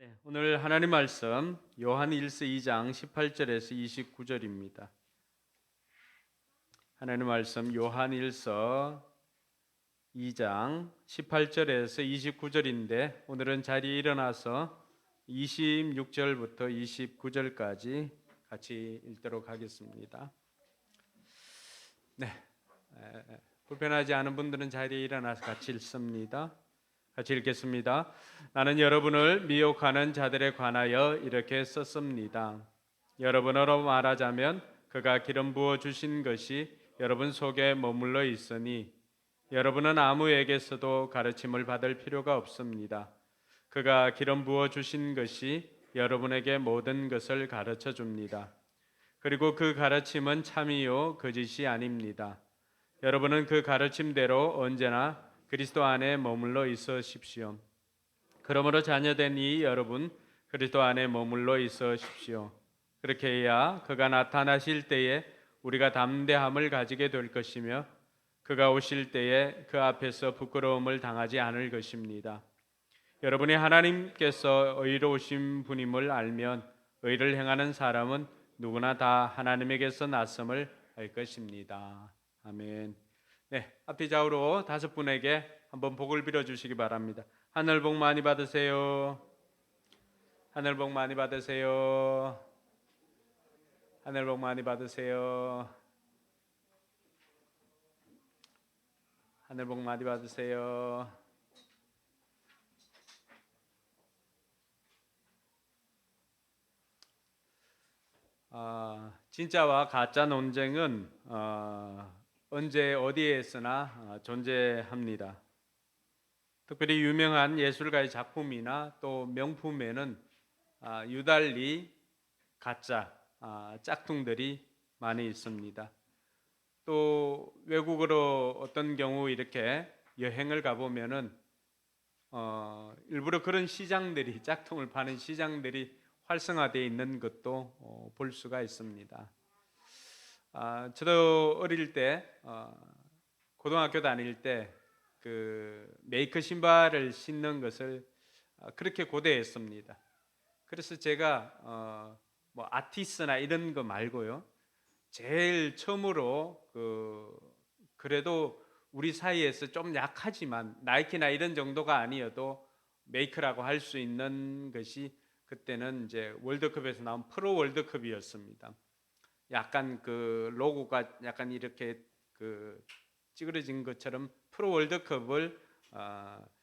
네, 오늘 하나님 말씀 요한일서 2장 18절에서 29절입니다. 하나님 말씀 요한일서 2장 18절에서 29절인데 오늘은 자리에 일어나서 26절부터 29절까지 같이 읽도록 하겠습니다. 네, 불편하지 않은 분들은 자리에 일어나서 같이 읽습니다. 같이 읽겠습니다. 나는 여러분을 미혹하는 자들에 관하여 이렇게 썼습니다. 여러분으로 말하자면 그가 기름 부어 주신 것이 여러분 속에 머물러 있으니 여러분은 아무에게서도 가르침을 받을 필요가 없습니다. 그가 기름 부어 주신 것이 여러분에게 모든 것을 가르쳐 줍니다. 그리고 그 가르침은 참이요 거짓이 아닙니다. 여러분은 그 가르침대로 언제나 그리스도 안에 머물러 있으십시오. 그러므로 자녀된 이 여러분 그리스도 안에 머물러 있으십시오. 그렇게 해야 그가 나타나실 때에 우리가 담대함을 가지게 될 것이며 그가 오실 때에 그 앞에서 부끄러움을 당하지 않을 것입니다. 여러분이 하나님께서 의로우신 분임을 알면 의를 행하는 사람은 누구나 다 하나님에게서 났음을 알 것입니다. 아멘. 네, 앞뒤 좌우로 5분에게 한번 복을 빌어 주시기 바랍니다. 하늘 복 많이 받으세요. 하늘 복 많이 받으세요. 하늘 복 많이 받으세요. 하늘 복 많이 받으세요. 진짜와 가짜 논쟁은 언제 어디에서나 존재합니다. 특별히 유명한 예술가의 작품이나 또 명품에는 유달리 가짜 짝퉁들이 많이 있습니다. 또 외국으로 어떤 경우 이렇게 여행을 가보면은 일부러 그런 시장들이 짝퉁을 파는 시장들이 활성화되어 있는 것도 볼 수가 있습니다. 저도 어릴 때 고등학교 다닐 때 그 메이커 신발을 신는 것을 그렇게 고대했습니다. 그래서 제가 뭐 아티스나 이런 거 말고요, 제일 처음으로 그래도 우리 사이에서 좀 약하지만 나이키나 이런 정도가 아니어도 메이커라고 할 수 있는 것이 그때는 이제 월드컵에서 나온 프로 월드컵이었습니다. 약간 그 로고가 약간 이렇게 그 찌그러진 것처럼 프로 월드컵을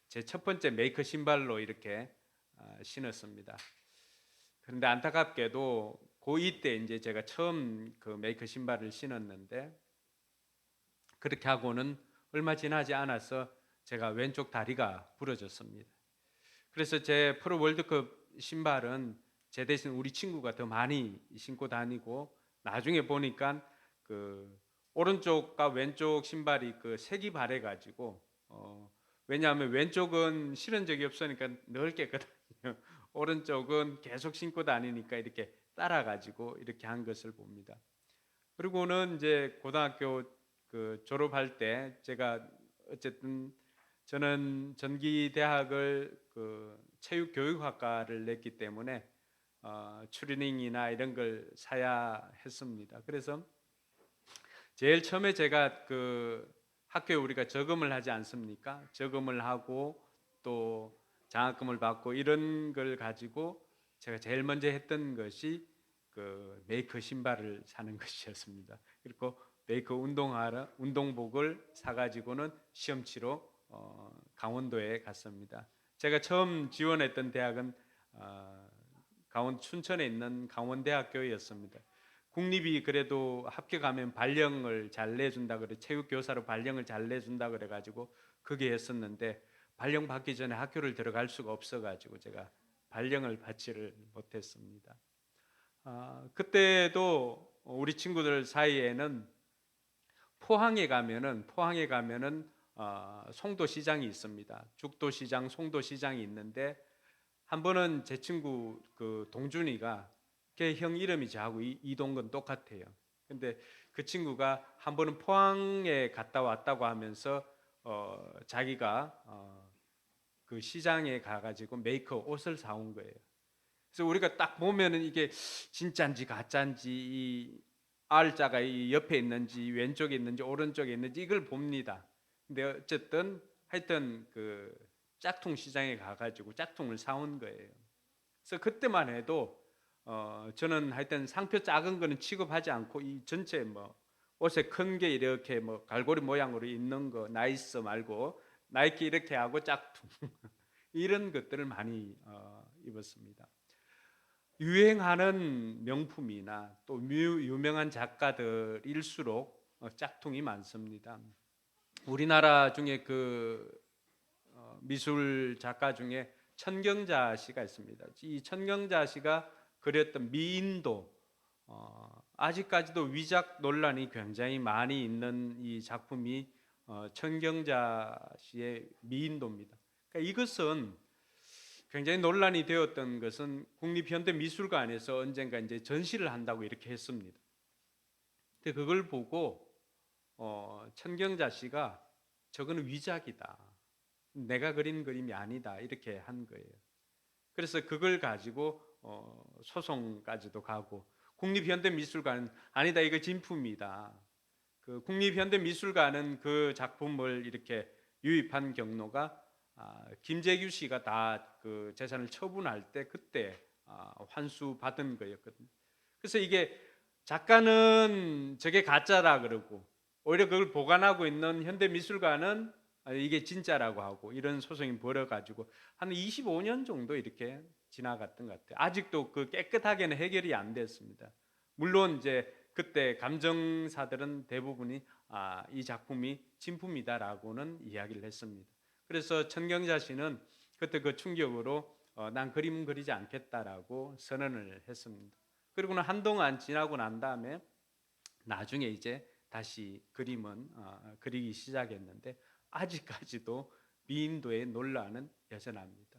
제 첫 번째 메이커 신발로 이렇게 신었습니다. 그런데 안타깝게도 고2 때 이제 제가 처음 그 메이커 신발을 신었는데 그렇게 하고는 얼마 지나지 않아서 제가 왼쪽 다리가 부러졌습니다. 그래서 제 프로 월드컵 신발은 제 대신 우리 친구가 더 많이 신고 다니고 나중에 보니까 그 오른쪽과 왼쪽 신발이 그 색이 바래가지고 왜냐하면 왼쪽은 신은 적이 없으니까 넓게 했거든요. 오른쪽은 계속 신고 다니니까 이렇게 따라가지고 이렇게 한 것을 봅니다. 그리고는 이제 고등학교 그 졸업할 때 제가 어쨌든 저는 전기대학을 그 체육교육학과를 냈기 때문에 추리닝이나 이런 걸 사야 했습니다. 그래서 제일 처음에 제가 그 학교에 우리가 저금을 하지 않습니까? 저금을 하고 또 장학금을 받고 이런 걸 가지고 제가 제일 먼저 했던 것이 그 메이커 신발을 사는 것이었습니다. 그리고 메이커 운동복을 사가지고는 시험 치러 강원도에 갔습니다. 제가 처음 지원했던 대학은 강원 춘천에 있는 강원대학교였습니다. 국립이 그래도 합격하면 발령을 잘 내준다 그래, 체육교사로 발령을 잘 내준다 그래 가지고 그게 했었는데 발령 받기 전에 학교를 들어갈 수가 없어 가지고 제가 발령을 받지를 못했습니다. 그때도 우리 친구들 사이에는 포항에 가면은 송도시장이 있습니다. 죽도시장, 송도시장이 있는데 한 번은 제 친구 그 동준이가 걔 형 이름이 저하고 이동건 똑같아요. 근데 그 친구가 한 번은 포항에 갔다 왔다고 하면서 자기가 그 시장에 가가지고 메이커 옷을 사온 거예요. 그래서 우리가 딱 보면은 이게 진짜인지 가짜인지 이 R자가 이 옆에 있는지 왼쪽에 있는지 오른쪽에 있는지 이걸 봅니다. 근데 어쨌든 하여튼 그 짝퉁 시장에 가가지고 짝퉁을 사온 거예요. 그래서 그때만 해도 저는 하여튼 상표 작은 거는 취급하지 않고 이 전체 뭐 옷에 큰 게 이렇게 뭐 갈고리 모양으로 있는 거 나이스 말고 나이키 이렇게 하고 짝퉁 이런 것들을 많이 입었습니다. 유행하는 명품이나 또 유명한 작가들일수록 짝퉁이 많습니다. 우리나라 중에 그 미술 작가 중에 천경자 씨가 있습니다. 이 천경자 씨가 그렸던 미인도 아직까지도 위작 논란이 굉장히 많이 있는 이 작품이 천경자 씨의 미인도입니다. 그러니까 이것은 굉장히 논란이 되었던 것은 국립현대미술관에서 언젠가 이제 전시를 한다고 이렇게 했습니다. 근데 그걸 보고 천경자 씨가 저거는 위작이다. 내가 그린 그림이 아니다. 이렇게 한 거예요. 그래서 그걸 가지고 소송까지도 가고 국립현대미술관은 아니다. 이거 진품이다. 그 국립현대미술관은 그 작품을 이렇게 유입한 경로가 김재규 씨가 다 그 재산을 처분할 때 그때 환수 받은 거였거든요. 그래서 이게 작가는 저게 가짜라 그러고 오히려 그걸 보관하고 있는 현대미술관은 이게 진짜라고 하고 이런 소송이 벌어가지고 한 25년 정도 이렇게 지나갔던 것 같아요. 아직도 그 깨끗하게는 해결이 안 됐습니다. 물론 이제 그때 감정사들은 대부분이 이 작품이 진품이다라고는 이야기를 했습니다. 그래서 천경자 씨는 그때 그 충격으로 난 그림 그리지 않겠다라고 선언을 했습니다. 그리고는 한동안 지나고 난 다음에 나중에 이제 다시 그림은 그리기 시작했는데 아직까지도 미인도의 논란은 여전합니다.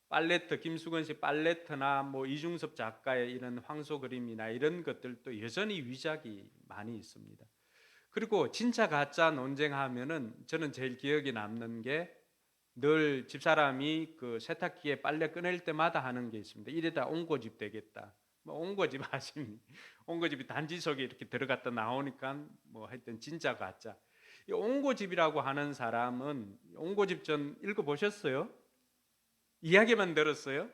팔레트 김수건 씨 팔레트나 뭐 이중섭 작가의 이런 황소 그림이나 이런 것들도 여전히 위작이 많이 있습니다. 그리고 진짜 가짜 논쟁하면은 저는 제일 기억에 남는 게 늘 집사람이 그 세탁기에 빨래 꺼낼 때마다 하는 게 있습니다. 이래다 옹고집 되겠다. 뭐 옹고집 아십니까? 옹고집이 단지 속에 이렇게 들어갔다 나오니까 뭐 하여튼 진짜 가짜. 이 옹고집이라고 하는 사람은 옹고집 전 읽어보셨어요? 이야기만 들었어요?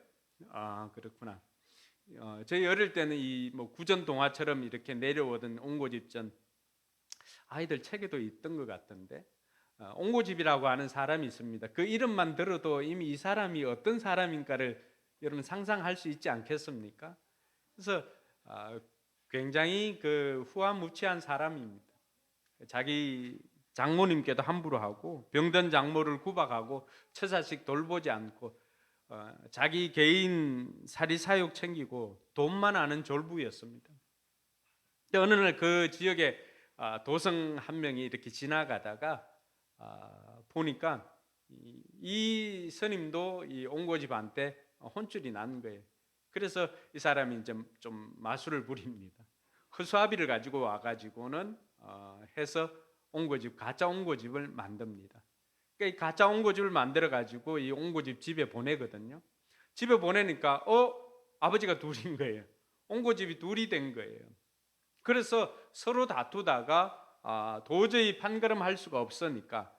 아 그렇구나. 저희 어릴 때는 이 뭐 구전 동화처럼 이렇게 내려오던 옹고집 전 아이들 책에도 있던 것 같던데 옹고집이라고 하는 사람이 있습니다. 그 이름만 들어도 이미 이 사람이 어떤 사람인가를 여러분 상상할 수 있지 않겠습니까? 그래서 굉장히 그 후한무치한 사람입니다. 자기 장모님께도 함부로 하고 병든 장모를 구박하고 처자식 돌보지 않고 자기 개인 사리사욕 챙기고 돈만 아는 졸부였습니다. 어느 날 그 지역에 도성 한 명이 이렇게 지나가다가 보니까 이 스님도 이 옹고집한테 혼쭐이 난 거예요. 그래서 이 사람이 이제 좀 마술을 부립니다. 허수아비를 가지고 와가지고는 해서 옹고집 가짜 옹고집을 만듭니다. 그러니까 이 가짜 옹고집을 만들어 가지고 이 옹고집 집에 보내거든요. 집에 보내니까 아버지가 둘인 거예요. 옹고집이 둘이 된 거예요. 그래서 서로 다투다가 도저히 판가름할 수가 없으니까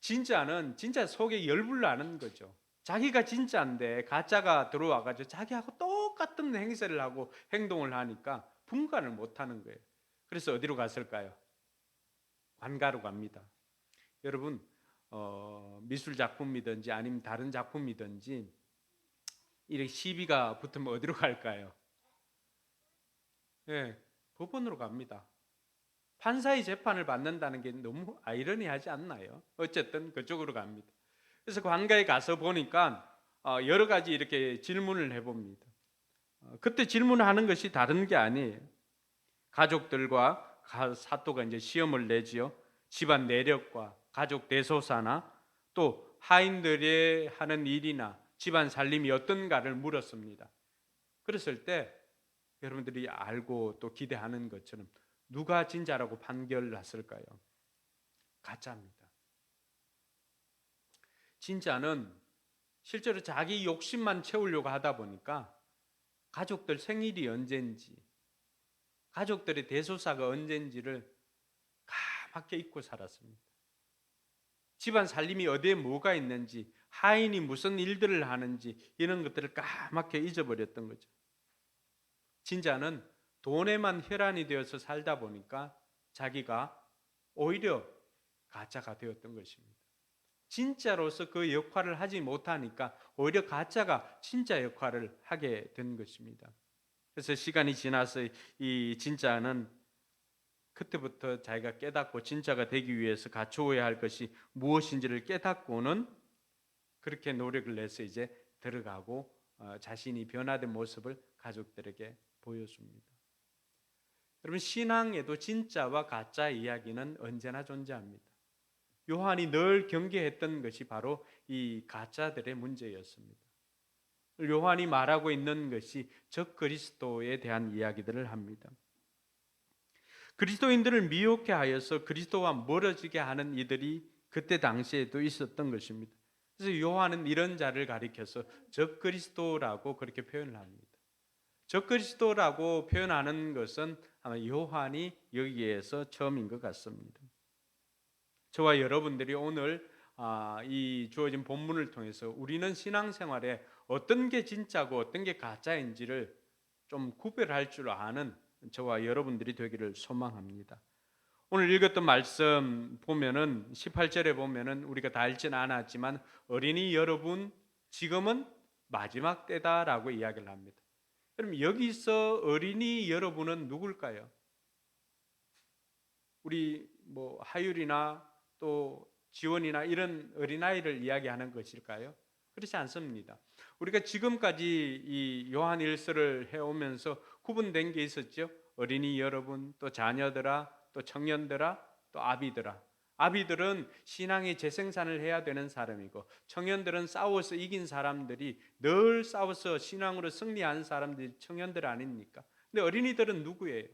진짜는 진짜 속에 열불 나는 거죠. 자기가 진짜인데 가짜가 들어와가지고 자기하고 똑같은 행세를 하고 행동을 하니까 분간을 못하는 거예요. 그래서 어디로 갔을까요? 관가로 갑니다. 여러분 미술 작품이든지 아니면 다른 작품이든지 이렇게 시비가 붙으면 어디로 갈까요? 예, 법원으로 갑니다. 판사의 재판을 받는다는 게 너무 아이러니하지 않나요? 어쨌든 그쪽으로 갑니다. 그래서 관가에 가서 보니까 여러 가지 이렇게 질문을 해봅니다. 그때 질문하는 것이 다른 게 아니에요. 가족들과 사또가 이제 시험을 내지요. 집안 내력과 가족 대소사나 또 하인들이 하는 일이나 집안 살림이 어떤가를 물었습니다. 그랬을 때 여러분들이 알고 또 기대하는 것처럼 누가 진짜라고 판결났을까요? 가짜입니다. 진짜는 실제로 자기 욕심만 채우려고 하다 보니까 가족들 생일이 언젠지, 가족들의 대소사가 언젠지를 까맣게 잊고 살았습니다. 집안 살림이 어디에 뭐가 있는지, 하인이 무슨 일들을 하는지 이런 것들을 까맣게 잊어버렸던 거죠. 진자는 돈에만 혈안이 되어서 살다 보니까 자기가 오히려 가짜가 되었던 것입니다. 진짜로서 그 역할을 하지 못하니까 오히려 가짜가 진짜 역할을 하게 된 것입니다. 그래서 시간이 지나서 이 진짜는 그때부터 자기가 깨닫고 진짜가 되기 위해서 갖추어야 할 것이 무엇인지를 깨닫고는 그렇게 노력을 내서 이제 들어가고 자신이 변화된 모습을 가족들에게 보여줍니다. 여러분, 신앙에도 진짜와 가짜 이야기는 언제나 존재합니다. 요한이 늘 경계했던 것이 바로 이 가짜들의 문제였습니다. 요한이 말하고 있는 것이 적 그리스도에 대한 이야기들을 합니다. 그리스도인들을 미혹해 하여서 그리스도와 멀어지게 하는 이들이 그때 당시에도 있었던 것입니다. 그래서 요한은 이런 자를 가리켜서 적 그리스도라고 그렇게 표현을 합니다. 적 그리스도라고 표현하는 것은 아마 요한이 여기에서 처음인 것 같습니다. 저와 여러분들이 오늘 이 주어진 본문을 통해서 우리는 신앙생활에 어떤 게 진짜고 어떤 게 가짜인지를 좀 구별할 줄 아는 저와 여러분들이 되기를 소망합니다. 오늘 읽었던 말씀 보면은 18절에 보면은 우리가 다 읽지는 않았지만 어린이 여러분 지금은 마지막 때다라고 이야기를 합니다. 그럼 여기서 어린이 여러분은 누굴까요? 우리 뭐 하율이나 또 지원이나 이런 어린아이를 이야기하는 것일까요? 그렇지 않습니다. 우리가 지금까지 이 요한 일서를 해오면서 구분된 게 있었죠. 어린이 여러분, 또 자녀들아, 또 청년들아, 또 아비들아. 아비들은 신앙의 재생산을 해야 되는 사람이고, 청년들은 싸워서 이긴 사람들이, 늘 싸워서 신앙으로 승리한 사람들이 청년들 아닙니까? 근데 어린이들은 누구예요?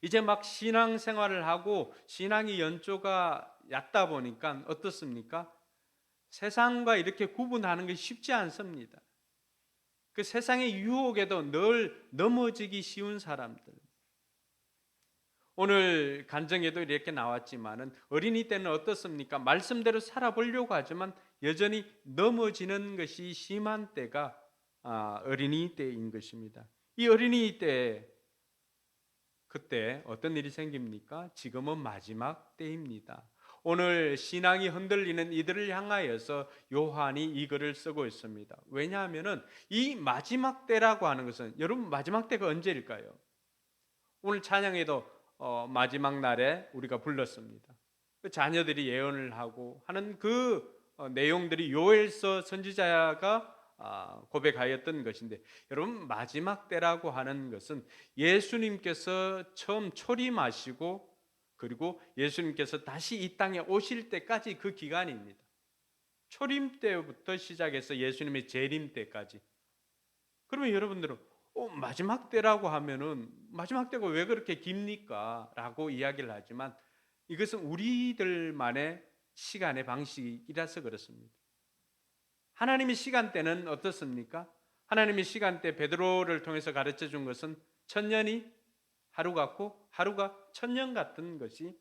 이제 막 신앙생활을 하고 신앙이 연조가 얕다 보니까 어떻습니까? 세상과 이렇게 구분하는 게 쉽지 않습니다. 그 세상의 유혹에도 늘 넘어지기 쉬운 사람들. 오늘 간증에도 이렇게 나왔지만은 어린이 때는 어떻습니까? 말씀대로 살아보려고 하지만 여전히 넘어지는 것이 심한 때가 어린이 때인 것입니다. 이 어린이 때 그때 어떤 일이 생깁니까? 지금은 마지막 때입니다. 오늘 신앙이 흔들리는 이들을 향하여서 요한이 이 글을 쓰고 있습니다. 왜냐하면은 이 마지막 때라고 하는 것은 여러분 마지막 때가 언제일까요? 오늘 찬양에도 마지막 날에 우리가 불렀습니다. 그 자녀들이 예언을 하고 하는 그 내용들이 요엘서 선지자가 고백하였던 것인데 여러분 마지막 때라고 하는 것은 예수님께서 처음 초림하시고 그리고 예수님께서 다시 이 땅에 오실 때까지 그 기간입니다. 초림 때부터 시작해서 예수님의 재림 때까지. 그러면 여러분들은 마지막 때라고 하면은 마지막 때가 왜 그렇게 깁니까? 라고 이야기를 하지만 이것은 우리들만의 시간의 방식이라서 그렇습니다. 하나님의 시간대는 어떻습니까? 하나님의 시간대 베드로를 통해서 가르쳐 준 것은 천년이 하루 같고 하루가 천년 같은 것이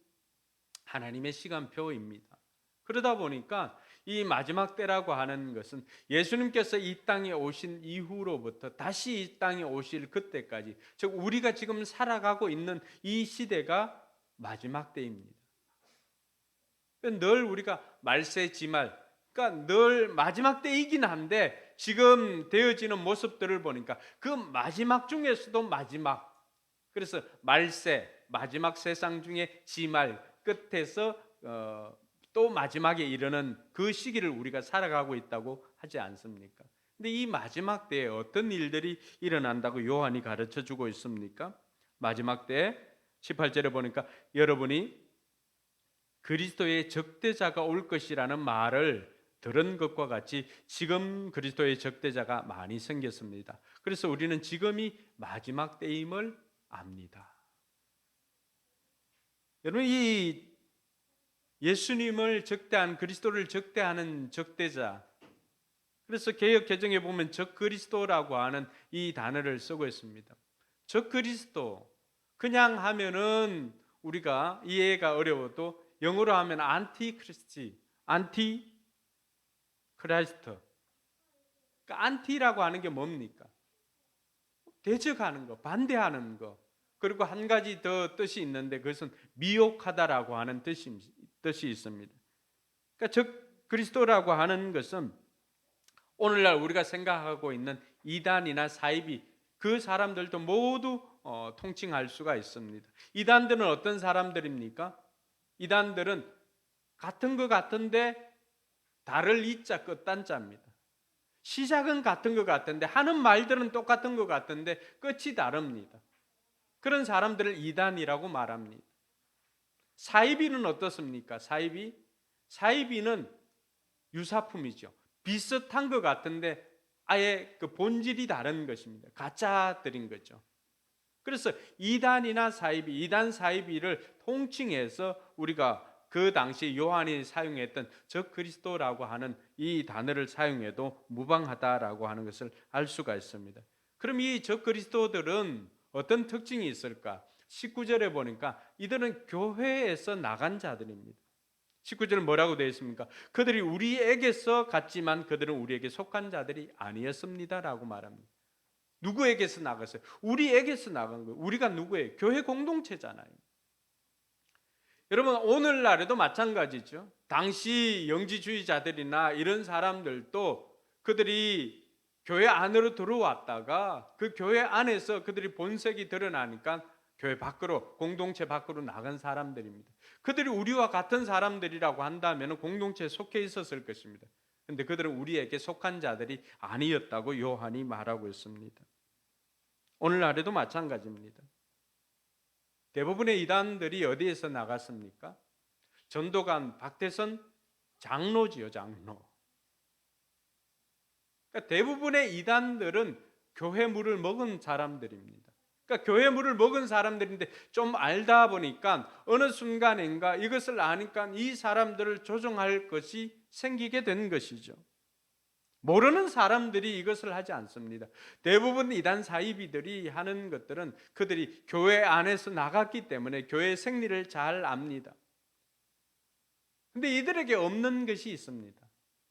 하나님의 시간표입니다. 그러다 보니까 이 마지막 때라고 하는 것은 예수님께서 이 땅에 오신 이후로부터 다시 이 땅에 오실 그때까지, 즉 우리가 지금 살아가고 있는 이 시대가 마지막 때입니다. 늘 우리가 말세지말, 그러니까 늘 마지막 때이긴 한데 지금 되어지는 모습들을 보니까 그 마지막 중에서도 마지막, 그래서 말세, 마지막 세상 중에 지말 끝에서 또 마지막에 이르는 그 시기를 우리가 살아가고 있다고 하지 않습니까? 근데 이 마지막 때에 어떤 일들이 일어난다고 요한이 가르쳐 주고 있습니까? 마지막 때에 18절에 보니까 여러분이 그리스도의 적대자가 올 것이라는 말을 들은 것과 같이 지금 그리스도의 적대자가 많이 생겼습니다. 그래서 우리는 지금이 마지막 때임을 압니다. 여러분, 이 예수님을 적대한, 그리스도를 적대하는 적대자, 그래서 개역 개정에 보면 적그리스도라고 하는 이 단어를 쓰고 있습니다. 적그리스도 그냥 하면은 우리가 이해가 어려워도 영어로 하면 안티크리스티, 안티크라이스트. 그러니까 안티라고 하는 게 뭡니까? 대적하는 거, 반대하는 거. 그리고 한 가지 더 뜻이 있는데 그것은 미혹하다라고 하는 뜻이 있습니다. 그러니까 적그리스도라고 하는 것은 오늘날 우리가 생각하고 있는 이단이나 사이비 그 사람들도 모두 통칭할 수가 있습니다. 이단들은 어떤 사람들입니까? 이단들은 같은 것 같은데 다를 이자 끝단자입니다. 시작은 같은 것 같은데 하는 말들은 똑같은 것 같은데 끝이 다릅니다. 그런 사람들을 이단이라고 말합니다. 사이비는 어떻습니까? 사이비는 유사품이죠. 비슷한 것 같은데 아예 그 본질이 다른 것입니다. 가짜들인 거죠. 그래서 이단이나 사이비, 이단 사이비를 통칭해서 우리가 그 당시 요한이 사용했던 적그리스도라고 하는 이 단어를 사용해도 무방하다라고 하는 것을 알 수가 있습니다. 그럼 이 적그리스도들은 어떤 특징이 있을까? 19절에 보니까 이들은 교회에서 나간 자들입니다. 19절 뭐라고 되어 있습니까? 그들이 우리에게서 갔지만 그들은 우리에게 속한 자들이 아니었습니다라고 말합니다. 누구에게서 나갔어요? 우리에게서 나간 거예요. 우리가 누구예요? 교회 공동체잖아요. 여러분 오늘날에도 마찬가지죠. 당시 영지주의자들이나 이런 사람들도 그들이 교회 안으로 들어왔다가 그 교회 안에서 그들이 본색이 드러나니까 교회 밖으로, 공동체 밖으로 나간 사람들입니다. 그들이 우리와 같은 사람들이라고 한다면 공동체에 속해 있었을 것입니다. 그런데 그들은 우리에게 속한 자들이 아니었다고 요한이 말하고 있습니다. 오늘날에도 마찬가지입니다. 대부분의 이단들이 어디에서 나갔습니까? 전도관 박태선 장로지요, 장로. 그러니까 대부분의 이단들은 교회 물을 먹은 사람들입니다. 그러니까 교회 물을 먹은 사람들인데 좀 알다 보니까 어느 순간인가 이것을 아니까 이 사람들을 조종할 것이 생기게 된 것이죠. 모르는 사람들이 이것을 하지 않습니다. 대부분 이단 사이비들이 하는 것들은 그들이 교회 안에서 나갔기 때문에 교회의 생리를 잘 압니다. 근데 이들에게 없는 것이 있습니다.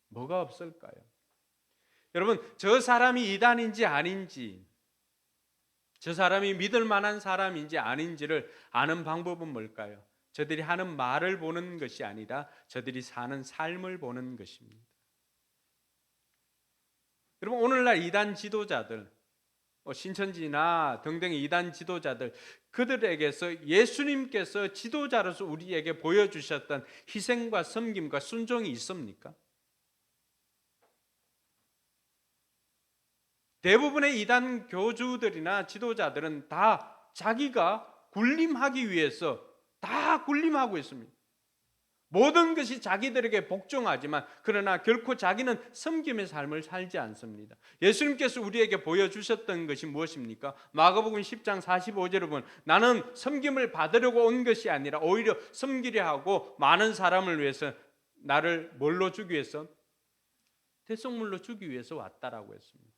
뭐가 없을까요? 여러분, 저 사람이 이단인지 아닌지, 저 사람이 믿을 만한 사람인지 아닌지를 아는 방법은 뭘까요? 저들이 하는 말을 보는 것이 아니라 저들이 사는 삶을 보는 것입니다. 여러분 오늘날 이단 지도자들, 신천지나 등등의 이단 지도자들 그들에게서 예수님께서 지도자로서 우리에게 보여주셨던 희생과 섬김과 순종이 있습니까? 대부분의 이단 교주들이나 지도자들은 다 자기가 군림하기 위해서 다 군림하고 있습니다. 모든 것이 자기들에게 복종하지만 그러나 결코 자기는 섬김의 삶을 살지 않습니다. 예수님께서 우리에게 보여주셨던 것이 무엇입니까? 마가복음 10장 45절에 보면 나는 섬김을 받으려고 온 것이 아니라 오히려 섬기려 하고 많은 사람을 위해서 나를 뭘로 주기 위해서? 대속물로 주기 위해서 왔다라고 했습니다.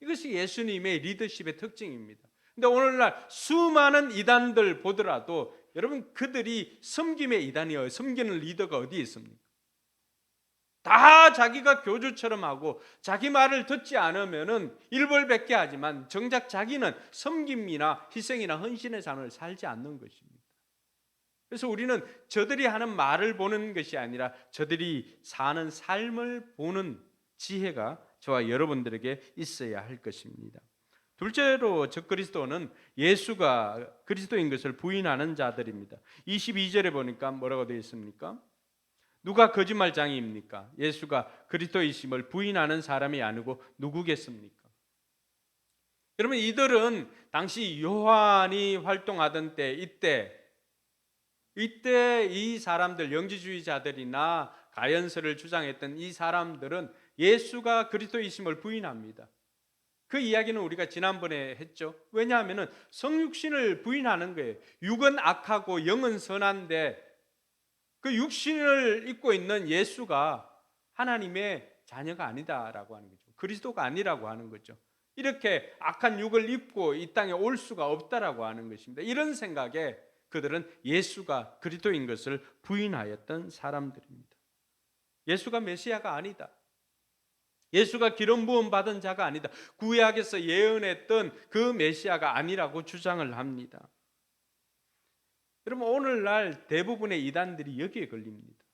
이것이 예수님의 리더십의 특징입니다. 근데 오늘날 수많은 이단들 보더라도 여러분 그들이 섬김의 이단이에요. 섬기는 리더가 어디에 있습니까? 다 자기가 교주처럼 하고 자기 말을 듣지 않으면은 일벌백계 하지만 정작 자기는 섬김이나 희생이나 헌신의 삶을 살지 않는 것입니다. 그래서 우리는 저들이 하는 말을 보는 것이 아니라 저들이 사는 삶을 보는 지혜가 저와 여러분들에게 있어야 할 것입니다. 둘째로 적그리스도는 예수가 그리스도인 것을 부인하는 자들입니다. 22절에 보니까 뭐라고 되어 있습니까? 누가 거짓말장이입니까? 예수가 그리스도이심을 부인하는 사람이 아니고 누구겠습니까? 여러분 이들은 당시 요한이 활동하던 때 이때 이 사람들 영지주의자들이나 가연설을 주장했던 이 사람들은 예수가 그리스도이심을 부인합니다. 그 이야기는 우리가 지난번에 했죠. 왜냐하면 성육신을 부인하는 거예요. 육은 악하고 영은 선한데 그 육신을 입고 있는 예수가 하나님의 자녀가 아니다라고 하는 거죠. 그리스도가 아니라고 하는 거죠. 이렇게 악한 육을 입고 이 땅에 올 수가 없다라고 하는 것입니다. 이런 생각에 그들은 예수가 그리스도인 것을 부인하였던 사람들입니다. 예수가 메시아가 아니다. 예수가 기름 부음 받은 자가 아니다. 구약에서 예언했던 그 메시아가 아니라고 주장을 합니다. 여러분, 오늘날 대부분의 이단들이 여기에 걸립니다.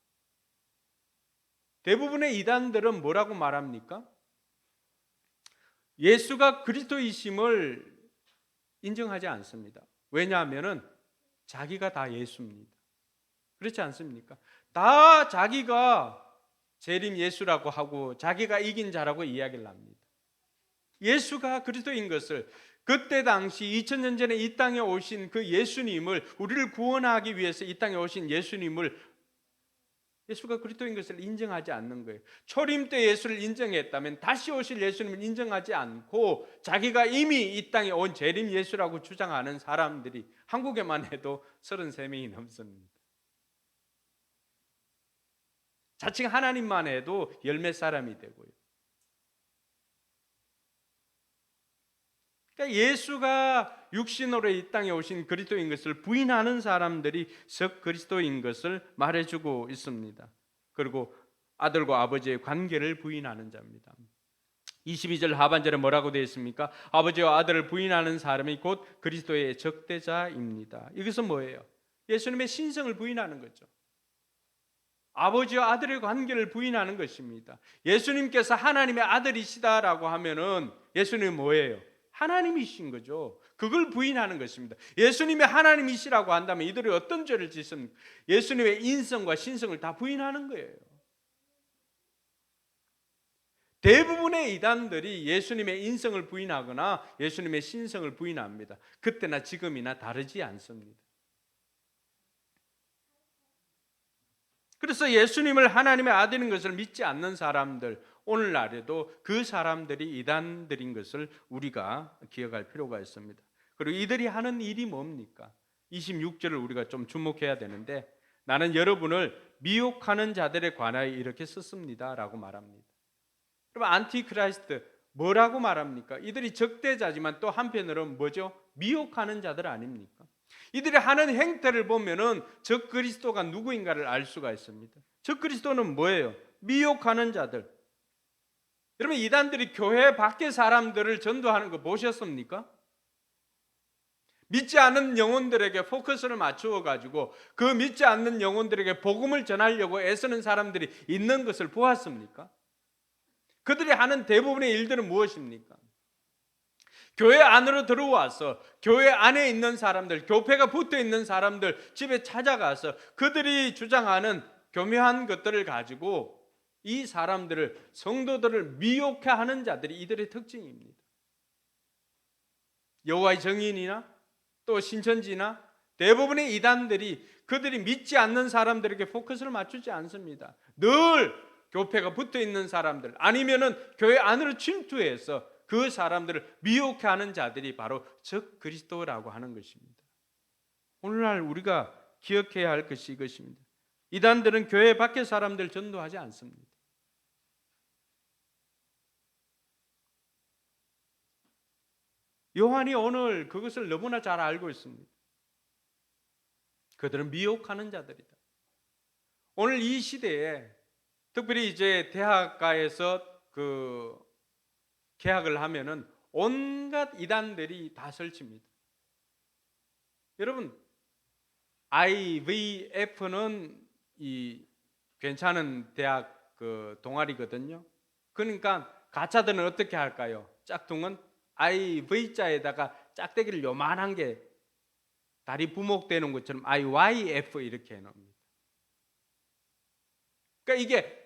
대부분의 이단들은 뭐라고 말합니까? 예수가 그리스도이심을 인정하지 않습니다. 왜냐하면 자기가 다 예수입니다. 그렇지 않습니까? 다 자기가 재림 예수라고 하고 자기가 이긴 자라고 이야기를 합니다. 예수가 그리스도인 것을, 그때 당시 2000년 전에 이 땅에 오신 그 예수님을, 우리를 구원하기 위해서 이 땅에 오신 예수님을, 예수가 그리스도인 것을 인정하지 않는 거예요. 초림 때 예수를 인정했다면 다시 오실 예수님을 인정하지 않고 자기가 이미 이 땅에 온 재림 예수라고 주장하는 사람들이 한국에만 해도 33명이 넘습니다. 자칭 하나님만 해도 열몇 사람이 되고요. 그러니까 예수가 육신으로 이 땅에 오신 그리스도인 것을 부인하는 사람들이 적 그리스도인 것을 말해주고 있습니다. 그리고 아들과 아버지의 관계를 부인하는 자입니다. 22절 하반절에 뭐라고 되어 있습니까? 아버지와 아들을 부인하는 사람이 곧 그리스도의 적대자입니다. 이것은 뭐예요? 예수님의 신성을 부인하는 거죠. 아버지와 아들의 관계를 부인하는 것입니다. 예수님께서 하나님의 아들이시다라고 하면은 예수님은 뭐예요? 하나님이신 거죠. 그걸 부인하는 것입니다. 예수님이 하나님이시라고 한다면 이들이 어떤 죄를 짓습니까? 예수님의 인성과 신성을 다 부인하는 거예요. 대부분의 이단들이 예수님의 인성을 부인하거나 예수님의 신성을 부인합니다. 그때나 지금이나 다르지 않습니다. 그래서 예수님을 하나님의 아들인 것을 믿지 않는 사람들, 오늘날에도 그 사람들이 이단들인 것을 우리가 기억할 필요가 있습니다. 그리고 이들이 하는 일이 뭡니까? 26절을 우리가 좀 주목해야 되는데, 나는 여러분을 미혹하는 자들에 관하여 이렇게 썼습니다 라고 말합니다. 그럼 안티크라이스트 뭐라고 말합니까? 이들이 적대자지만 또 한편으로는 뭐죠? 미혹하는 자들 아닙니까? 이들이 하는 행태를 보면은 적 그리스도가 누구인가를 알 수가 있습니다. 적 그리스도는 뭐예요? 미혹하는 자들. 여러분, 이단들이 교회 밖의 사람들을 전도하는 거 보셨습니까? 믿지 않는 영혼들에게 포커스를 맞추어 가지고 그 믿지 않는 영혼들에게 복음을 전하려고 애쓰는 사람들이 있는 것을 보았습니까? 그들이 하는 대부분의 일들은 무엇입니까? 교회 안으로 들어와서 교회 안에 있는 사람들, 교패가 붙어 있는 사람들 집에 찾아가서 그들이 주장하는 교묘한 것들을 가지고 이 사람들을, 성도들을 미혹해 하는 자들이 이들의 특징입니다. 여호와의 증인이나 또 신천지나 대부분의 이단들이 그들이 믿지 않는 사람들에게 포커스를 맞추지 않습니다. 늘 교패가 붙어 있는 사람들, 아니면은 교회 안으로 침투해서 그 사람들을 미혹해 하는 자들이 바로 적 그리스도라고 하는 것입니다. 오늘날 우리가 기억해야 할 것이 이것입니다. 이단들은 교회 밖의 사람들 전도하지 않습니다. 요한이 오늘 그것을 너무나 잘 알고 있습니다. 그들은 미혹하는 자들이다. 오늘 이 시대에 특별히 이제 대학가에서 개학을 하면은 온갖 이단들이 다 설칩니다. 여러분, IVF는 이 괜찮은 대학 동아리거든요. 그러니까 가짜들은 어떻게 할까요? 짝퉁은 IV자에다가 짝대기를 요만한 게 다리 부목되는 것처럼 IYF 이렇게 해놓습니다. 그러니까 이게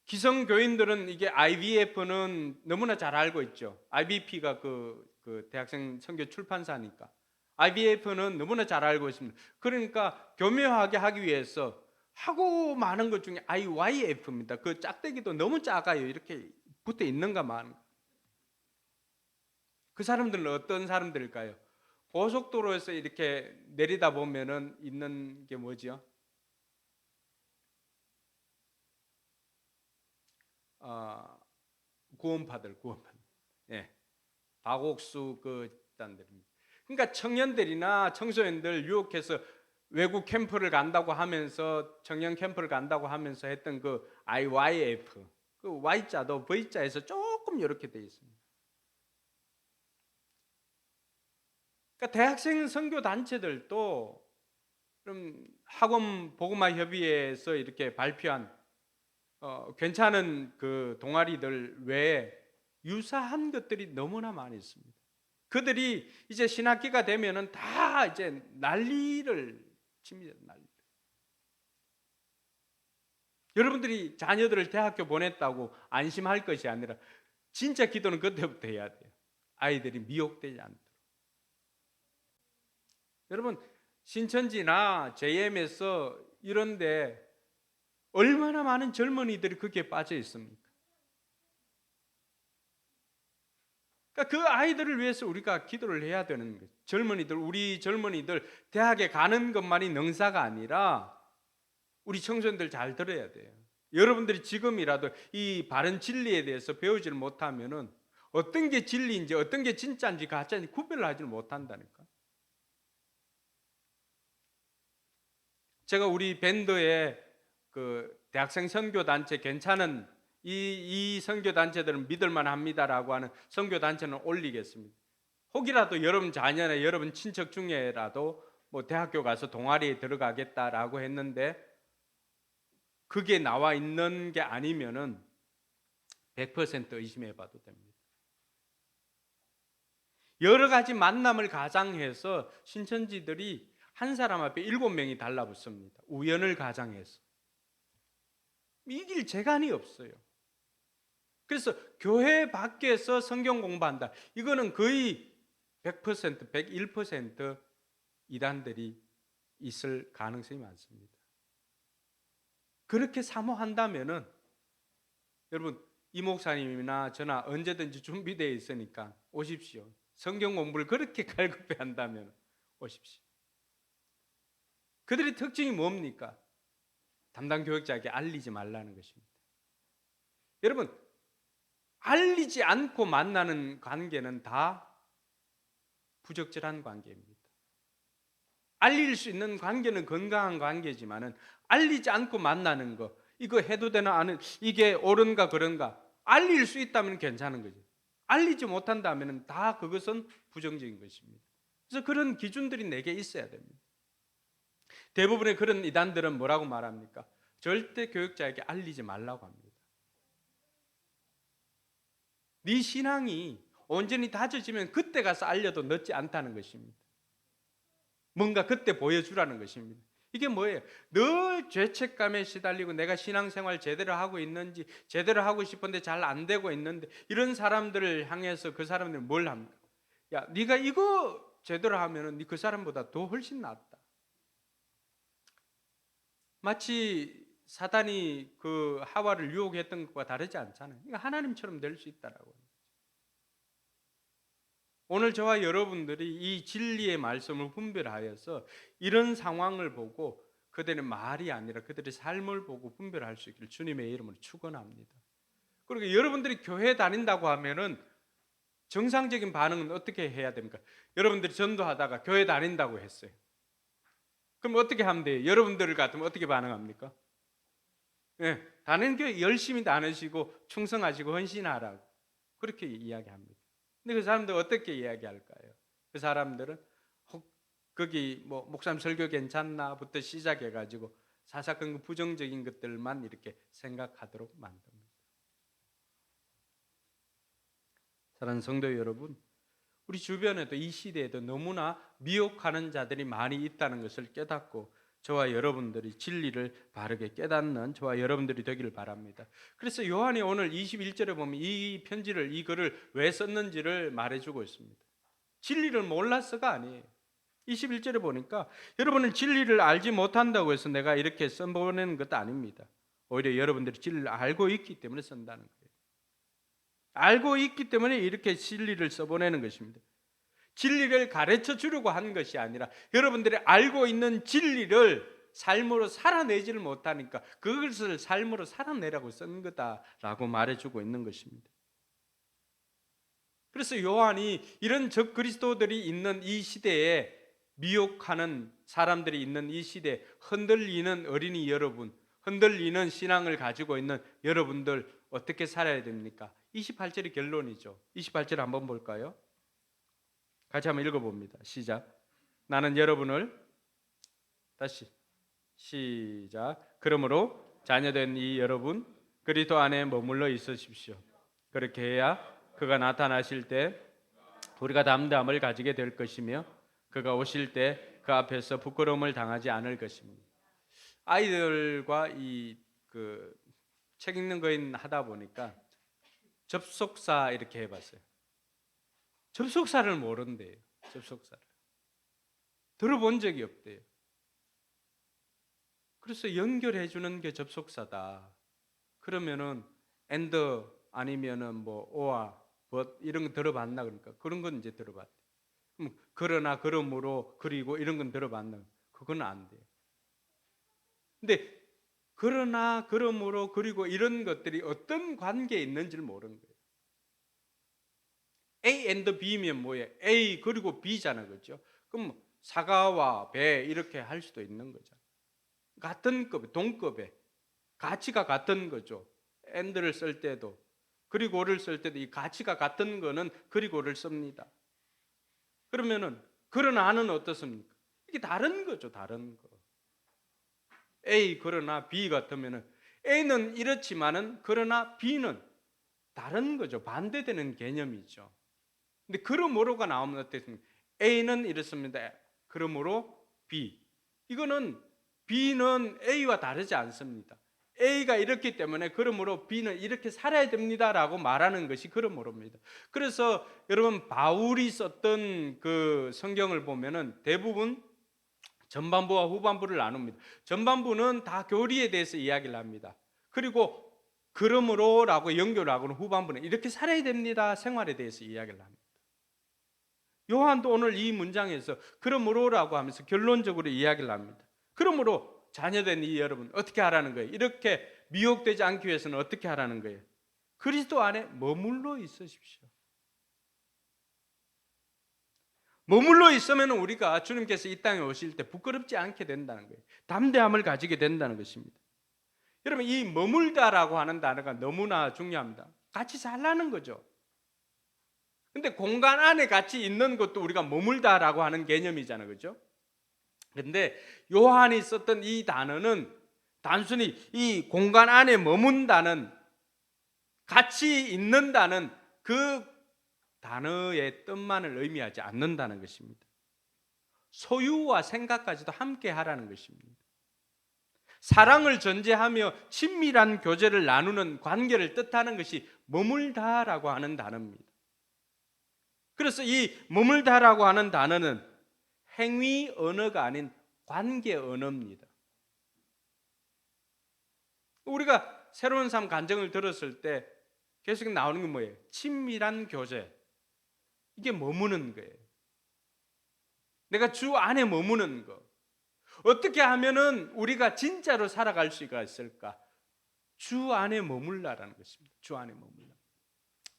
기성교인들은 이게 IVF는 너무나 잘 알고 있죠. IBP가 그 대학생 선교 출판사니까. IVF는 너무나 잘 알고 있습니다. 그러니까 교묘하게 하기 위해서 하고 많은 것 중에 IYF입니다. 그 짝대기도 너무 작아요. 이렇게 붙어 있는가만. 그 사람들은 어떤 사람들일까요? 고속도로에서 이렇게 내리다 보면은 있는 게 뭐죠? 구원파들. 예, 박옥수 그 집단들입니다. 그러니까 청년들이나 청소년들 유혹해서 외국 캠프를 간다고 하면서 청년 캠프를 간다고 하면서 했던 그 IYF, 그 Y자도 V자에서 조금 이렇게 돼 있습니다. 그러니까 대학생 선교 단체들도 그럼 학원 복음화 협의회에서 이렇게 발표한 괜찮은 그 동아리들 외에 유사한 것들이 너무나 많이 있습니다. 그들이 이제 신학기가 되면은 다 이제 난리를 칩니다. 난리. 여러분들이 자녀들을 대학교 보냈다고 안심할 것이 아니라 진짜 기도는 그때부터 해야 돼요. 아이들이 미혹되지 않도록. 여러분 신천지나 JM에서 이런데 얼마나 많은 젊은이들이 거기에 빠져 있습니까? 그러니까 그 아이들을 위해서 우리가 기도를 해야 되는 거죠. 우리 젊은이들 대학에 가는 것만이 능사가 아니라 우리 청소년들 잘 들어야 돼요. 여러분들이 지금이라도 이 바른 진리에 대해서 배우지를 못하면은 어떤 게 진리인지 어떤 게 진짜인지 가짜인지 구별을 하지를 못한다니까. 제가 우리 밴드에 그 대학생 선교 단체 괜찮은 이 선교 단체들은 믿을만 합니다라고 하는 선교 단체는 올리겠습니다. 혹이라도 여러분 자녀나 여러분 친척 중에라도 뭐 대학교 가서 동아리에 들어가겠다라고 했는데 그게 나와 있는 게 아니면은 100% 의심해 봐도 됩니다. 여러 가지 만남을 가장해서 신천지들이 한 사람 앞에 7명이 달라붙습니다. 우연을 가장해서. 이길 재간이 없어요. 그래서 교회 밖에서 성경 공부한다. 이거는 거의 100%, 101% 이단들이 있을 가능성이 많습니다. 그렇게 사모한다면은 여러분 이 목사님이나 저나 언제든지 준비되어 있으니까 오십시오. 성경 공부를 그렇게 갈급해 한다면 오십시오. 그들의 특징이 뭡니까? 담당 교역자에게 알리지 말라는 것입니다. 여러분 알리지 않고 만나는 관계는 다 부적절한 관계입니다. 알릴 수 있는 관계는 건강한 관계지만은 알리지 않고 만나는 거 이거 해도 되나 안 이게 옳은가 그런가 알릴 수 있다면 괜찮은 거죠. 알리지 못한다면 다 그것은 부정적인 것입니다. 그래서 그런 기준들이 내게 있어야 됩니다. 대부분의 그런 이단들은 뭐라고 말합니까? 절대 교역자에게 알리지 말라고 합니다. 네 신앙이 온전히 다져지면 그때 가서 알려도 늦지 않다는 것입니다. 뭔가 그때 보여주라는 것입니다. 이게 뭐예요? 늘 죄책감에 시달리고 내가 신앙생활 제대로 하고 있는지 제대로 하고 싶은데 잘 안 되고 있는데 이런 사람들을 향해서 그 사람들이 뭘 합니까? 야, 네가 이거 제대로 하면은 네 그 사람보다 더 훨씬 낫다. 마치 사단이 그 하와를 유혹했던 것과 다르지 않잖아요. 그러니까 하나님처럼 될 수 있다라고. 오늘 저와 여러분들이 이 진리의 말씀을 분별하여서 이런 상황을 보고 그들의 말이 아니라 그들의 삶을 보고 분별할 수 있기를 주님의 이름으로 축원합니다. 그리고 여러분들이 교회 다닌다고 하면은 정상적인 반응은 어떻게 해야 됩니까? 여러분들이 전도하다가 교회 다닌다고 했어요. 그럼 어떻게 하면 돼요? 여러분들 같으면 어떻게 반응합니까? 네, 다른 교회 열심히 다니시고 충성하시고 헌신하라고 그렇게 이야기합니다. 근데 그 사람들 어떻게 이야기할까요? 그 사람들은 거기 뭐 목사님 설교 괜찮나부터 시작해가지고 사사건건 부정적인 것들만 이렇게 생각하도록 만듭니다. 사랑하는 성도 여러분, 우리 주변에도 이 시대에도 너무나 미혹하는 자들이 많이 있다는 것을 깨닫고 저와 여러분들이 진리를 바르게 깨닫는 저와 여러분들이 되기를 바랍니다. 그래서 요한이 오늘 21절에 보면 이 편지를 이 글을 왜 썼는지를 말해주고 있습니다. 진리를 몰라서가 아니에요. 21절에 보니까 여러분은 진리를 알지 못한다고 해서 내가 이렇게 써보내는 것도 아닙니다. 오히려 여러분들이 진리를 알고 있기 때문에 쓴다는 거예요. 알고 있기 때문에 이렇게 진리를 써보내는 것입니다. 진리를 가르쳐 주려고 한 것이 아니라 여러분들이 알고 있는 진리를 삶으로 살아내지를 못하니까 그것을 삶으로 살아내라고 쓴 거다라고 말해주고 있는 것입니다. 그래서 요한이 이런 적그리스도들이 있는 이 시대에, 미혹하는 사람들이 있는 이 시대에 흔들리는 어린이 여러분, 흔들리는 신앙을 가지고 있는 여러분들 어떻게 살아야 됩니까? 28절이 결론이죠. 28절 한번 볼까요? 같이 한번 읽어봅니다. 시작. 나는 여러분을, 다시 시작. 그러므로 자녀된 이 여러분 그리스도 안에 머물러 있으십시오. 그렇게 해야 그가 나타나실 때 우리가 담대함을 가지게 될 것이며 그가 오실 때 그 앞에서 부끄러움을 당하지 않을 것입니다. 아이들과 책 읽는 거인 하다 보니까 접속사 이렇게 해봤어요. 접속사를 모른대요. 접속사를 들어본 적이 없대요. 그래서 연결해 주는 게 접속사다. 그러면은 and 아니면은 뭐 or, but 이런 거 들어봤나 그러니까 그런 건 이제 들어봤대. 그러나, 그러므로, 그리고 이런 건 들어봤나? 그건 안 돼요. 근데 그러나, 그러므로, 그리고 이런 것들이 어떤 관계에 있는지를 모르는 거예요. A and B면 뭐예요? A 그리고 B잖아, 그렇죠? 그럼 사과와 배 이렇게 할 수도 있는 거잖아. 같은 급, 동급에 가치가 같은 거죠. and를 쓸 때도 그리고를 쓸 때도 이 가치가 같은 거는 그리고를 씁니다. 그러면은 그러나는 어떻습니까? 이게 다른 거죠, 다른 거. A 그러나 B 같으면은 A는 이렇지만은 그러나 B는 다른 거죠. 반대되는 개념이죠. 근데 그러므로가 나오면 어떻습니까? A는 이렇습니다. 그러므로 B. 이거는 B는 A와 다르지 않습니다. A가 이렇기 때문에 그러므로 B는 이렇게 살아야 됩니다라고 말하는 것이 그러므로입니다. 그래서 여러분 바울이 썼던 그 성경을 보면은 대부분 전반부와 후반부를 나눕니다. 전반부는 다 교리에 대해서 이야기를 합니다. 그리고 그러므로라고 연결하고는 후반부는 이렇게 살아야 됩니다. 생활에 대해서 이야기를 합니다. 요한도 오늘 이 문장에서 그러므로라고 하면서 결론적으로 이야기를 합니다. 그러므로 자녀된 이 여러분 어떻게 하라는 거예요? 이렇게 미혹되지 않기 위해서는 어떻게 하라는 거예요? 그리스도 안에 머물러 있으십시오. 머물러 있으면 우리가 주님께서 이 땅에 오실 때 부끄럽지 않게 된다는 거예요. 담대함을 가지게 된다는 것입니다. 여러분 이 머물다라고 하는 단어가 너무나 중요합니다. 같이 살라는 거죠. 근데 공간 안에 같이 있는 것도 우리가 머물다라고 하는 개념이잖아요. 그렇죠? 그런데 요한이 썼던 이 단어는 단순히 이 공간 안에 머문다는, 같이 있는다는 그 단어의 뜻만을 의미하지 않는다는 것입니다. 소유와 생각까지도 함께 하라는 것입니다. 사랑을 전제하며 친밀한 교제를 나누는 관계를 뜻하는 것이 머물다라고 하는 단어입니다. 그래서 이 머물다라고 하는 단어는 행위 언어가 아닌 관계 언어입니다. 우리가 새로운 삶 간증을 들었을 때 계속 나오는 게 뭐예요? 친밀한 교제. 이게 머무는 거예요. 내가 주 안에 머무는 거. 어떻게 하면은 우리가 진짜로 살아갈 수가 있을까? 주 안에 머물라라는 것입니다. 주 안에 머물라.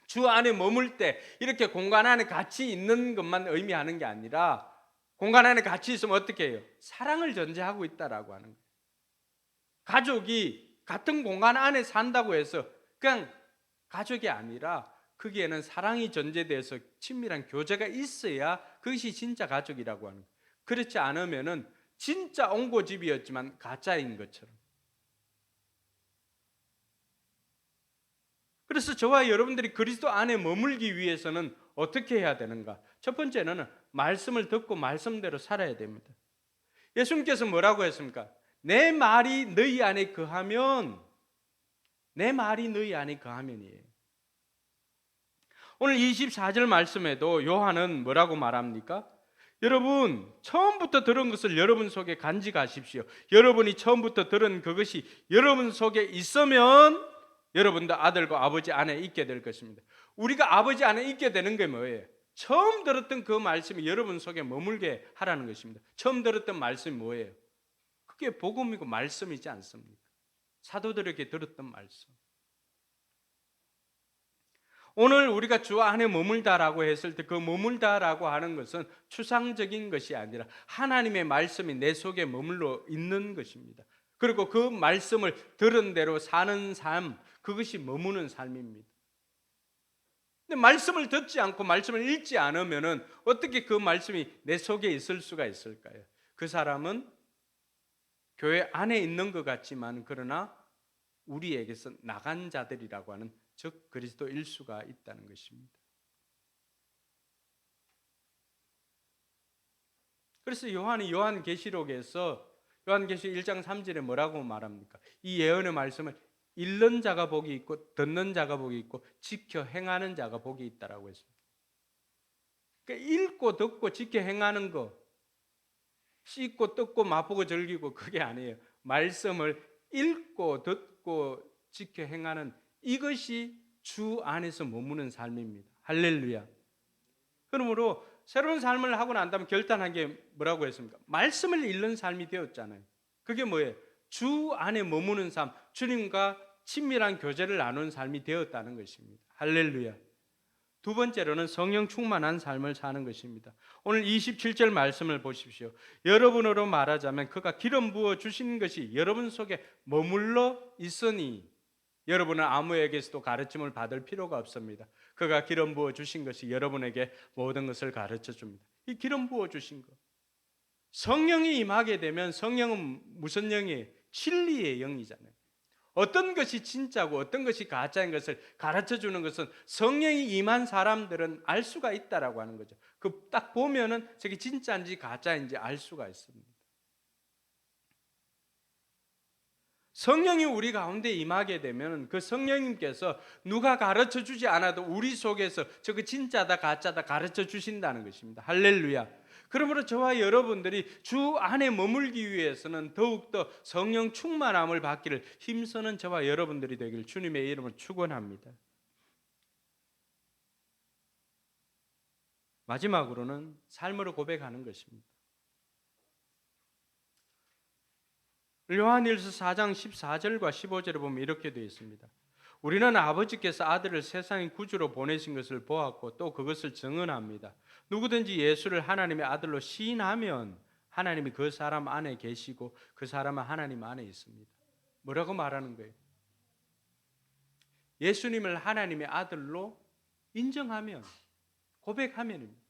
주 안에 머물 때 이렇게 공간 안에 같이 있는 것만 의미하는 게 아니라 공간 안에 같이 있으면 어떻게 해요? 사랑을 전제하고 있다라고 하는 거예요. 가족이 같은 공간 안에 산다고 해서 그냥 가족이 아니라 거기에는 사랑이 전제돼서 친밀한 교제가 있어야 그것이 진짜 가족이라고 하는 거예요. 그렇지 않으면은 진짜 옹고집이었지만 가짜인 것처럼. 그래서 저와 여러분들이 그리스도 안에 머물기 위해서는 어떻게 해야 되는가? 첫 번째는 말씀을 듣고 말씀대로 살아야 됩니다. 예수님께서 뭐라고 했습니까? 내 말이 너희 안에 거하면, 내 말이 너희 안에 거하면이에요. 오늘 24절 말씀에도 요한은 뭐라고 말합니까? 여러분 처음부터 들은 것을 여러분 속에 간직하십시오. 여러분이 처음부터 들은 그것이 여러분 속에 있으면 여러분도 아들과 아버지 안에 있게 될 것입니다. 우리가 아버지 안에 있게 되는 게 뭐예요? 처음 들었던 그 말씀이 여러분 속에 머물게 하라는 것입니다. 처음 들었던 말씀이 뭐예요? 그게 복음이고 말씀이지 않습니까? 사도들에게 들었던 말씀. 오늘 우리가 주 안에 머물다라고 했을 때 그 머물다라고 하는 것은 추상적인 것이 아니라 하나님의 말씀이 내 속에 머물러 있는 것입니다. 그리고 그 말씀을 들은 대로 사는 삶, 그것이 머무는 삶입니다. 근데 말씀을 듣지 않고 말씀을 읽지 않으면은 어떻게 그 말씀이 내 속에 있을 수가 있을까요? 그 사람은 교회 안에 있는 것 같지만 그러나 우리에게서 나간 자들이라고 하는, 즉 그리스도일 수가 있다는 것입니다. 그래서 요한이 요한계시록에서 요한계시록 1장 3절에 뭐라고 말합니까? 이 예언의 말씀을 읽는 자가 복이 있고 듣는 자가 복이 있고 지켜 행하는 자가 복이 있다라고 했습니다. 그러니까 읽고 듣고 지켜 행하는 거, 씻고 뜯고 맛보고 즐기고 그게 아니에요. 말씀을 읽고 듣고 지켜 행하는 이것이 주 안에서 머무는 삶입니다. 할렐루야. 그러므로 새로운 삶을 하고 난 다음에 결단한 게 뭐라고 했습니까? 말씀을 읽는 삶이 되었잖아요. 그게 뭐예요? 주 안에 머무는 삶, 주님과 친밀한 교제를 나누는 삶이 되었다는 것입니다. 할렐루야. 두 번째로는 성령 충만한 삶을 사는 것입니다. 오늘 27절 말씀을 보십시오. 여러분으로 말하자면 그가 기름 부어 주신 것이 여러분 속에 머물러 있으니 여러분은 아무에게서도 가르침을 받을 필요가 없습니다. 그가 기름 부어 주신 것이 여러분에게 모든 것을 가르쳐 줍니다. 이 기름 부어 주신 것. 성령이 임하게 되면 성령은 무슨 영이에요? 진리의 영이잖아요. 어떤 것이 진짜고 어떤 것이 가짜인 것을 가르쳐 주는 것은 성령이 임한 사람들은 알 수가 있다라고 하는 거죠. 그 딱 보면은 저게 진짜인지 가짜인지 알 수가 있습니다. 성령이 우리 가운데 임하게 되면 그 성령님께서 누가 가르쳐 주지 않아도 우리 속에서 저거 진짜다 가짜다 가르쳐 주신다는 것입니다. 할렐루야. 그러므로 저와 여러분들이 주 안에 머물기 위해서는 더욱더 성령 충만함을 받기를 힘쓰는 저와 여러분들이 되길 주님의 이름으로 축원합니다. 마지막으로는 삶으로 고백하는 것입니다. 요한일서 4장 14절과 15절에 보면 이렇게 되어 있습니다. 우리는 아버지께서 아들을 세상의 구주로 보내신 것을 보았고 또 그것을 증언합니다. 누구든지 예수를 하나님의 아들로 시인하면 하나님이 그 사람 안에 계시고 그 사람은 하나님 안에 있습니다. 뭐라고 말하는 거예요? 예수님을 하나님의 아들로 인정하면, 고백하면입니다.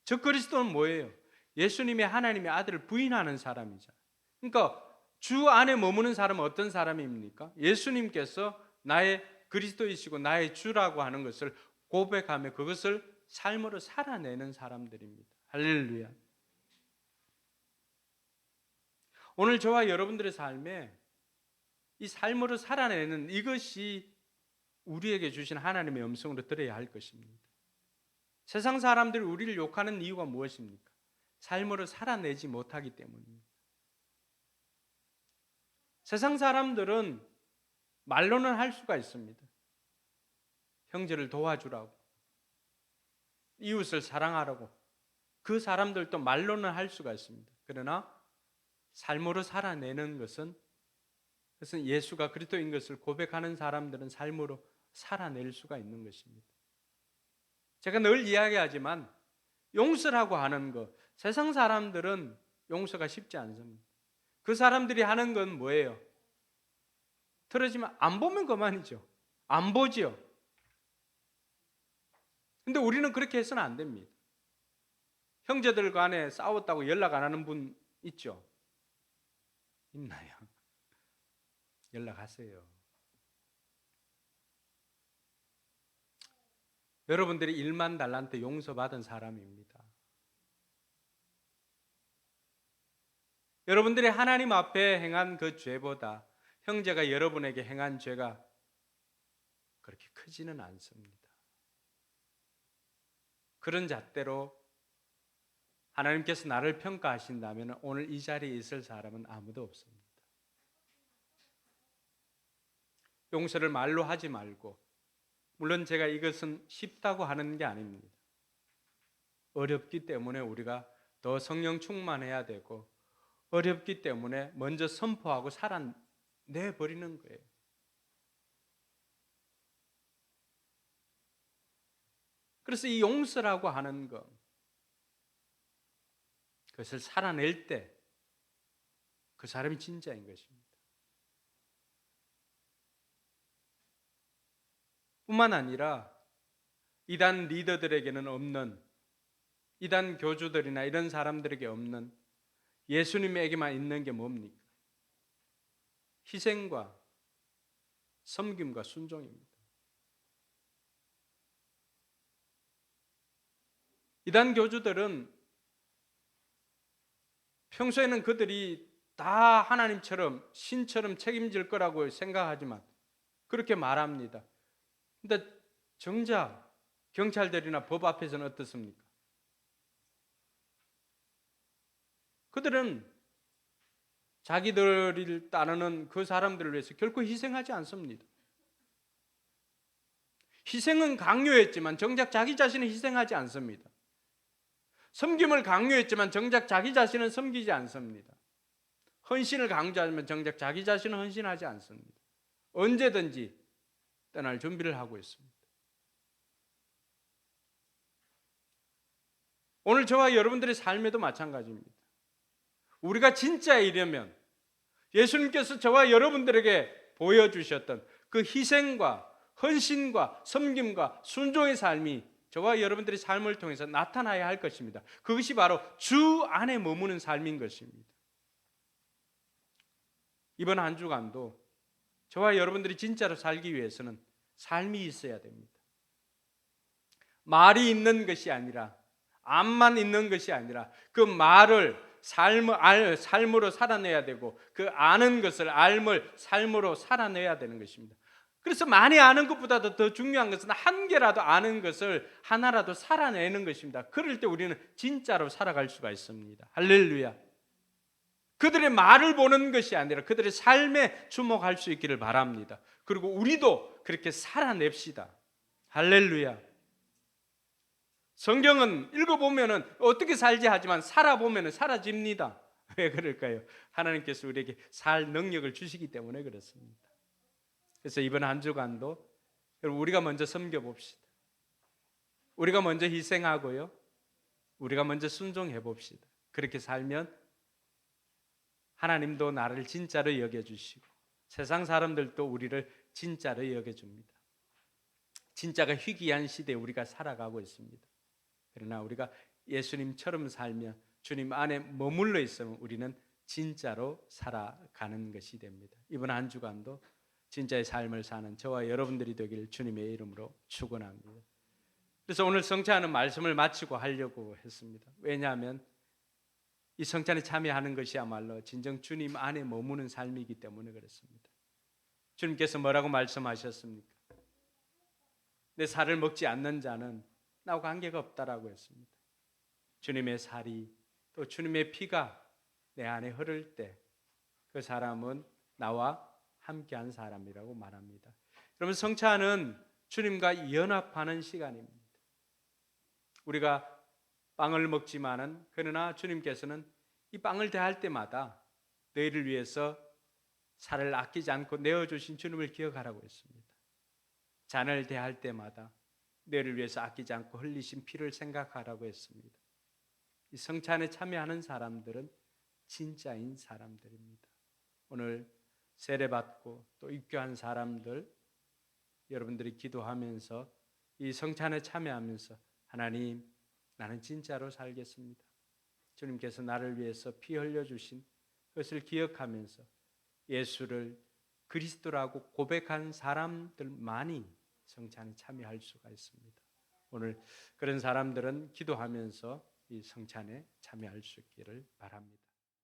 즉 그리스도는 뭐예요? 예수님의 하나님의 아들을 부인하는 사람이잖아요. 그러니까 주 안에 머무는 사람은 어떤 사람입니까? 예수님께서 나의 그리스도이시고 나의 주라고 하는 것을 고백하며 그것을 삶으로 살아내는 사람들입니다. 할렐루야. 오늘 저와 여러분들의 삶에 이 삶으로 살아내는 이것이 우리에게 주신 하나님의 음성으로 들어야 할 것입니다. 세상 사람들이 우리를 욕하는 이유가 무엇입니까? 삶으로 살아내지 못하기 때문입니다. 세상 사람들은 말로는 할 수가 있습니다. 형제를 도와주라고, 이웃을 사랑하라고, 그 사람들도 말로는 할 수가 있습니다. 그러나 삶으로 살아내는 것은 예수가 그리스도인 것을 고백하는 사람들은 삶으로 살아낼 수가 있는 것입니다. 제가 늘 이야기하지만 용서라고 하는 것, 세상 사람들은 용서가 쉽지 않습니다. 그 사람들이 하는 건 뭐예요? 틀어지면 안 보면 그만이죠. 안 보지요. 근데 우리는 그렇게 해서는 안 됩니다. 형제들 간에 싸웠다고 연락 안 하는 분 있죠? 있나요? 연락하세요. 여러분들이 1만 달란트 용서받은 사람입니다. 여러분들이 하나님 앞에 행한 그 죄보다 형제가 여러분에게 행한 죄가 그렇게 크지는 않습니다. 그런 잣대로 하나님께서 나를 평가하신다면 오늘 이 자리에 있을 사람은 아무도 없습니다. 용서를 말로 하지 말고, 물론 제가 이것은 쉽다고 하는 게 아닙니다. 어렵기 때문에 우리가 더 성령 충만해야 되고 어렵기 때문에 먼저 선포하고 살아내버리는 거예요. 그래서 이 용서라고 하는 것, 그것을 살아낼 때 그 사람이 진짜인 것입니다. 뿐만 아니라 이단 리더들에게는 없는, 이단 교주들이나 이런 사람들에게 없는 예수님에게만 있는 게 뭡니까? 희생과 섬김과 순종입니다. 이단 교주들은 평소에는 그들이 다 하나님처럼 신처럼 책임질 거라고 생각하지만 그렇게 말합니다. 근데 정작 경찰들이나 법 앞에서는 어떻습니까? 그들은 자기들을 따르는 그 사람들을 위해서 결코 희생하지 않습니다. 희생은 강요했지만 정작 자기 자신을 희생하지 않습니다. 섬김을 강요했지만 정작 자기 자신은 섬기지 않습니다. 헌신을 강조하면 정작 자기 자신은 헌신하지 않습니다. 언제든지 떠날 준비를 하고 있습니다. 오늘 저와 여러분들의 삶에도 마찬가지입니다. 우리가 진짜이려면 예수님께서 저와 여러분들에게 보여주셨던 그 희생과 헌신과 섬김과 순종의 삶이 저와 여러분들의 삶을 통해서 나타나야 할 것입니다. 그것이 바로 주 안에 머무는 삶인 것입니다. 이번 한 주간도 저와 여러분들이 진짜로 살기 위해서는 삶이 있어야 됩니다. 말이 있는 것이 아니라, 암만 있는 것이 아니라 그 말을 삶으로 살아내야 되고 그 아는 것을 알물 삶으로 살아내야 되는 것입니다. 그래서 많이 아는 것보다도 더 중요한 것은 한 개라도 아는 것을 하나라도 살아내는 것입니다. 그럴 때 우리는 진짜로 살아갈 수가 있습니다. 할렐루야. 그들의 말을 보는 것이 아니라 그들의 삶에 주목할 수 있기를 바랍니다. 그리고 우리도 그렇게 살아냅시다. 할렐루야. 성경은 읽어보면 어떻게 살지 하지만 살아보면 사라집니다. 왜 그럴까요? 하나님께서 우리에게 살 능력을 주시기 때문에 그렇습니다. 그래서 이번 한 주간도 우리가 먼저 섬겨봅시다. 우리가 먼저 희생하고요, 우리가 먼저 순종해 봅시다. 그렇게 살면 하나님도 나를 진짜로 여겨주시고 세상 사람들도 우리를 진짜로 여겨줍니다. 진짜가 희귀한 시대에 우리가 살아가고 있습니다. 그러나 우리가 예수님처럼 살며 주님 안에 머물러 있으면 우리는 진짜로 살아가는 것이 됩니다. 이번 한 주간도 진짜의 삶을 사는 저와 여러분들이 되길 주님의 이름으로 축원합니다. 그래서 오늘 성찬하는 말씀을 마치고 하려고 했습니다. 왜냐하면 이 성찬에 참여하는 것이야말로 진정 주님 안에 머무는 삶이기 때문에 그렇습니다. 주님께서 뭐라고 말씀하셨습니까? 내 살을 먹지 않는 자는 나와 관계가 없다라고 했습니다. 주님의 살이 또 주님의 피가 내 안에 흐를 때 그 사람은 나와 함께한 사람이라고 말합니다. 여러분, 성찬은 주님과 연합하는 시간입니다. 우리가 빵을 먹지만은 그러나 주님께서는 이 빵을 대할 때마다 너희를 위해서 살을 아끼지 않고 내어주신 주님을 기억하라고 했습니다. 잔을 대할 때마다 너희를 위해서 아끼지 않고 흘리신 피를 생각하라고 했습니다. 이 성찬에 참여하는 사람들은 진짜인 사람들입니다. 오늘 세례받고 또 입교한 사람들, 여러분들이 기도하면서 이 성찬에 참여하면서 하나님, 나는 진짜로 살겠습니다. 주님께서 나를 위해서 피 흘려주신 그것을 기억하면서 예수를 그리스도라고 고백한 사람들만이 성찬에 참여할 수가 있습니다. 오늘 그런 사람들은 기도하면서 이 성찬에 참여할 수 있기를 바랍니다.